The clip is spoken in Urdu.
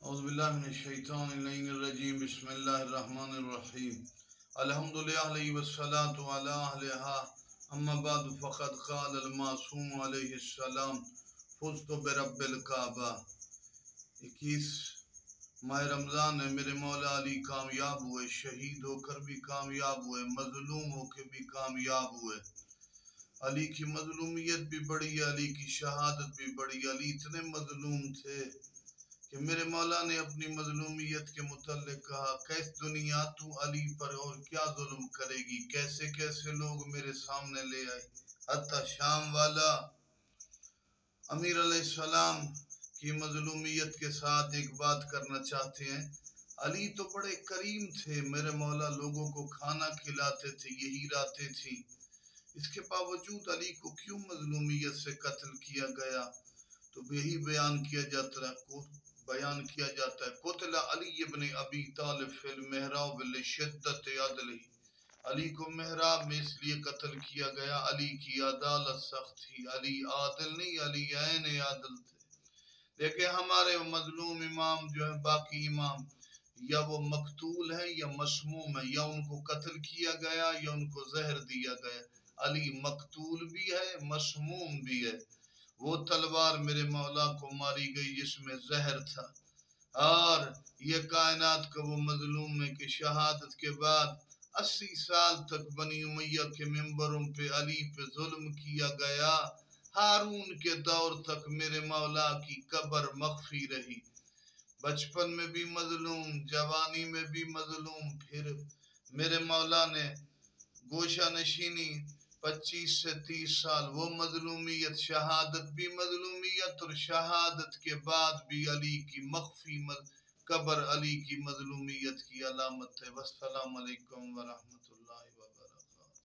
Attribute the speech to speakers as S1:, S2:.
S1: اعوذ باللہ من الشیطان اللعین الرجیم بسم اللہ الرحمن الرحیم الحمدللہ علیہ والصلاة علی اہلہا اما بعد فقد قال المعصوم علیہ السلام فزت برب الکعبہ۔ 21 ماہ رمضان ہے، میرے مولا علی کامیاب ہوئے، شہید ہو کر بھی کامیاب ہوئے، مظلوم ہو کے بھی کامیاب ہوئے۔ علی کی مظلومیت بھی بڑی، علی کی شہادت بھی بڑی۔ علی اتنے مظلوم تھے کہ میرے مولا نے اپنی مظلومیت کے متعلق کہا، کیس دنیا تو علی پر اور کیا ظلم کرے گی، کیسے کیسے لوگ میرے سامنے لے آئے۔ حتیٰ شام والا امیر علیہ السلام کی مظلومیت کے ساتھ ایک بات کرنا چاہتے ہیں۔ علی تو بڑے کریم تھے، میرے مولا لوگوں کو کھانا کھلاتے تھے، یہی راتیں تھیں، اس کے باوجود علی کو کیوں مظلومیت سے قتل کیا گیا؟ تو یہی بیان کیا جاتا ہے قتل علی ابن ابی طالب فی المحراب لشدت عدلہ۔ علی کو محراب میں اس لیے قتل کیا گیا، علی کی عدالت سخت تھی۔ علی عادل نہیں، علی عین عادل تھے۔ لیکن ہمارے مظلوم امام جو ہیں، باقی امام یا وہ مقتول ہیں یا مسموم ہیں، یا ان کو قتل کیا گیا یا ان کو زہر دیا گیا۔ علی مقتول بھی ہے، مسموم بھی ہے۔ وہ تلوار میرے مولا کو ماری گئی جس میں زہر تھا، اور یہ کائنات کا وہ مظلوم ہے کہ شہادت کے بعد 80 سال تک بنی امیہ کے ممبروں پہ علی پہ ظلم کیا گیا۔ ہارون کے دور تک میرے مولا کی قبر مخفی رہی۔ بچپن میں بھی مظلوم، جوانی میں بھی مظلوم، پھر میرے مولا نے گوشہ نشینی 25 سے 30 سال، وہ مظلومیت، شہادت بھی مظلومیت، اور شہادت کے بعد بھی علی کی مخفی قبر علی کی مظلومیت کی علامت ہے۔ والسلام علیکم ورحمۃ اللہ وبرکاتہ۔